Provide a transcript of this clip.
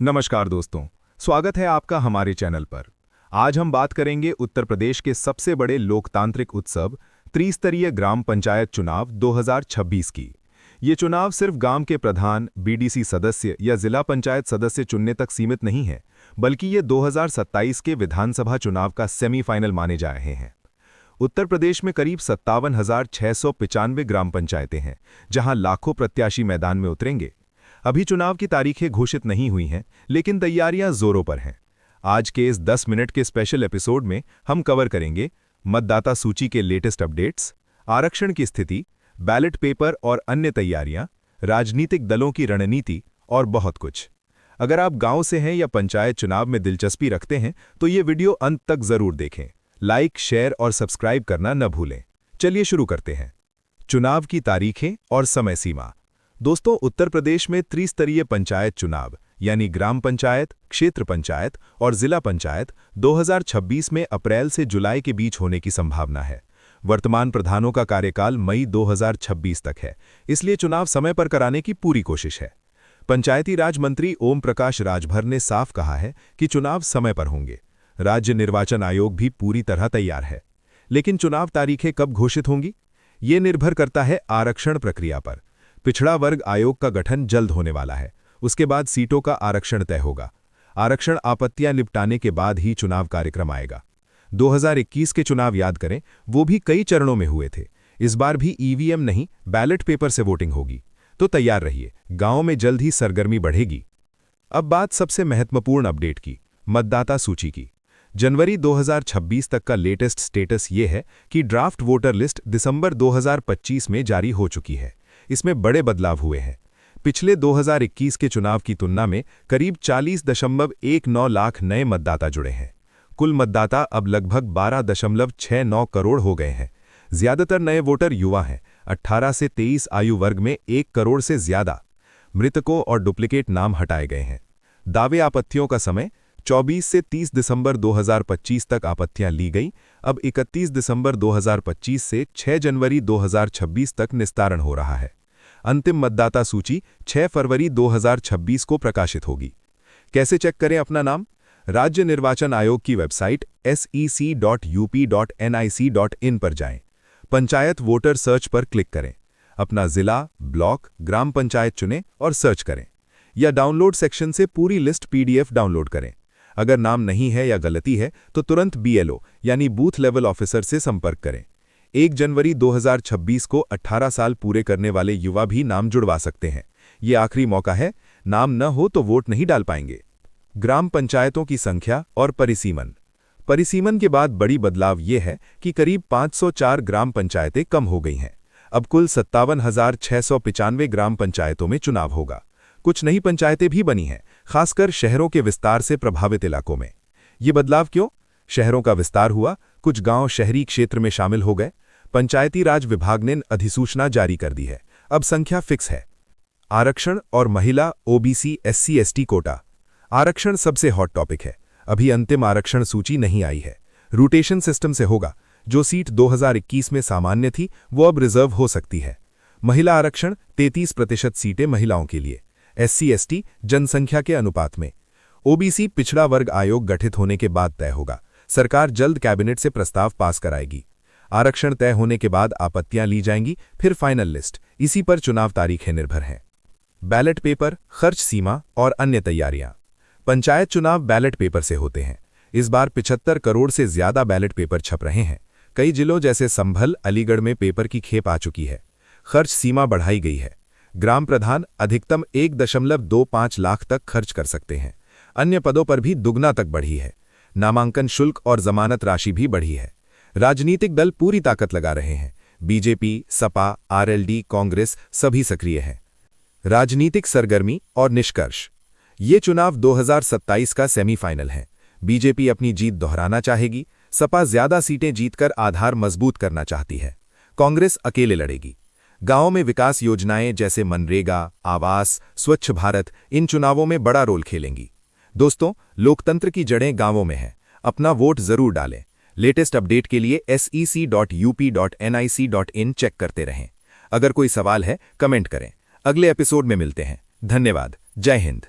नमस्कार दोस्तों, स्वागत है आपका हमारे चैनल पर। आज हम बात करेंगे उत्तर प्रदेश के सबसे बड़े लोकतांत्रिक उत्सव त्रिस्तरीय ग्राम पंचायत चुनाव 2026 की। ये चुनाव सिर्फ गांव के प्रधान, बीडीसी सदस्य या जिला पंचायत सदस्य चुनने तक सीमित नहीं है, बल्कि ये 2027 के विधानसभा चुनाव का सेमीफाइनल माने जा रहे हैं। उत्तर प्रदेश में करीब 57,695 ग्राम पंचायतें हैं, जहां लाखों प्रत्याशी मैदान में उतरेंगे। अभी चुनाव की तारीखें घोषित नहीं हुई हैं, लेकिन तैयारियां जोरों पर हैं। आज के इस 10 मिनट के स्पेशल एपिसोड में हम कवर करेंगे मतदाता सूची के लेटेस्ट अपडेट्स, आरक्षण की स्थिति, बैलेट पेपर और अन्य तैयारियां, राजनीतिक दलों की रणनीति और बहुत कुछ। अगर आप गांव से हैं या पंचायत चुनाव में दिलचस्पी रखते हैं तो ये वीडियो अंत तक जरूर देखें। लाइक, शेयर और सब्सक्राइब करना न भूलें। चलिए शुरू करते हैं। चुनाव की तारीखें और समय सीमा। दोस्तों, उत्तर प्रदेश में त्रिस्तरीय पंचायत चुनाव यानी ग्राम पंचायत, क्षेत्र पंचायत और जिला पंचायत 2026 में अप्रैल से जुलाई के बीच होने की संभावना है। वर्तमान प्रधानों का कार्यकाल मई 2026 तक है, इसलिए चुनाव समय पर कराने की पूरी कोशिश है। पंचायती राज मंत्री ओम प्रकाश राजभर ने साफ कहा है कि चुनाव समय पर होंगे। राज्य निर्वाचन आयोग भी पूरी तरह तैयार है। लेकिन चुनाव तारीखें कब घोषित होंगी, ये निर्भर करता है आरक्षण प्रक्रिया पर। पिछड़ा वर्ग आयोग का गठन जल्द होने वाला है, उसके बाद सीटों का आरक्षण तय होगा। आरक्षण आपत्तियां निपटाने के बाद ही चुनाव कार्यक्रम आएगा। 2021 के चुनाव याद करें, वो भी कई चरणों में हुए थे। इस बार भी ईवीएम नहीं, बैलेट पेपर से वोटिंग होगी। तो तैयार रहिए, गांव में जल्द ही सरगर्मी बढ़ेगी। अब बात सबसे महत्वपूर्ण अपडेट की, मतदाता सूची की। जनवरी 2026 तक का लेटेस्ट स्टेटस ये है कि ड्राफ्ट वोटर लिस्ट दिसंबर 2025 में जारी हो चुकी है। इसमें बड़े बदलाव हुए हैं। पिछले 2021 के चुनाव की तुलना में करीब 40.19 लाख नए मतदाता जुड़े हैं। कुल मतदाता अब लगभग 12.69 करोड़ हो गए हैं। ज्यादातर नए वोटर युवा हैं, 18 से 23 आयु वर्ग में 1 करोड़ से ज्यादा। मृतकों और डुप्लीकेट नाम हटाए गए हैं। दावे आपत्तियों का समय 24 से 30 दिसंबर 2025 तक आपत्तियां ली गई। अब 31 दिसंबर 2025 से 6 जनवरी 2026 तक निस्तारण हो रहा है। अंतिम मतदाता सूची 6 फरवरी 2026 को प्रकाशित होगी। कैसे चेक करें अपना नाम? राज्य निर्वाचन आयोग की वेबसाइट sec.up.nic.in पर जाएं। पंचायत वोटर सर्च पर क्लिक करें। अपना जिला, ब्लॉक, ग्राम पंचायत चुनें और सर्च करें, या डाउनलोड सेक्शन से पूरी लिस्ट पीडीएफ डाउनलोड करें। अगर नाम नहीं है या गलती है तो तुरंत बीएलओ यानी बूथ लेवल ऑफिसर से संपर्क करें। 1 जनवरी 2026 को 18 साल पूरे करने वाले युवा भी नाम जुड़वा सकते हैं। ये आखिरी मौका है, नाम न हो तो वोट नहीं डाल पाएंगे। ग्राम पंचायतों की संख्या और परिसीमन। परिसीमन के बाद बड़ी बदलाव ये है कि करीब 504 ग्राम पंचायतें कम हो गई हैं। अब कुल 57,695 ग्राम पंचायतों में चुनाव होगा। कुछ नई पंचायतें भी बनी हैं, खासकर शहरों के विस्तार से प्रभावित इलाकों में। ये बदलाव क्यों? शहरों का विस्तार हुआ, कुछ गांव शहरी क्षेत्र में शामिल हो गए। पंचायती राज विभाग ने अधिसूचना जारी कर दी है, अब संख्या फिक्स है। आरक्षण और महिला, ओबीसी, एससी एसटी कोटा। आरक्षण सबसे हॉट टॉपिक है। अभी अंतिम आरक्षण सूची नहीं आई है। रोटेशन सिस्टम से होगा। जो सीट 2021 में सामान्य थी वो अब रिजर्व हो सकती है। महिला आरक्षण 33% सीटें महिलाओं के लिए। एससी एसटी जनसंख्या के अनुपात में। ओबीसी पिछड़ा वर्ग आयोग गठित होने के बाद तय होगा। सरकार जल्द कैबिनेट से प्रस्ताव पास कराएगी। आरक्षण तय होने के बाद आपत्तियां ली जाएंगी, फिर फाइनल लिस्ट। इसी पर चुनाव तारीखें निर्भर हैं। बैलेट पेपर, खर्च सीमा और अन्य तैयारियां। पंचायत चुनाव बैलेट पेपर से होते हैं। इस बार 75 करोड़ से ज्यादा बैलेट पेपर छप रहे हैं। कई जिलों जैसे संभल, अलीगढ़ में पेपर की खेप आ चुकी है। खर्च सीमा बढ़ाई गई है। ग्राम प्रधान अधिकतम 1.25 लाख तक खर्च कर सकते हैं। अन्य पदों पर भी दुगना तक बढ़ी है। नामांकन शुल्क और जमानत राशि भी बढ़ी है। राजनीतिक दल पूरी ताकत लगा रहे हैं। बीजेपी, सपा, आरएलडी, कांग्रेस सभी सक्रिय हैं। राजनीतिक सरगर्मी और निष्कर्ष। ये चुनाव 2027 का सेमीफाइनल है। बीजेपी अपनी जीत दोहराना चाहेगी। सपा ज्यादा सीटें जीतकर आधार मजबूत करना चाहती है। कांग्रेस अकेले लड़ेगी। गांवों में विकास योजनाएं जैसे मनरेगा, आवास, स्वच्छ भारत इन चुनावों में बड़ा रोल खेलेंगी। दोस्तों, लोकतंत्र की जड़ें गांवों में हैं। अपना वोट जरूर डालें। लेटेस्ट अपडेट के लिए sec.up.nic.in चेक करते रहें। अगर कोई सवाल है कमेंट करें। अगले एपिसोड में मिलते हैं। धन्यवाद। जय हिंद।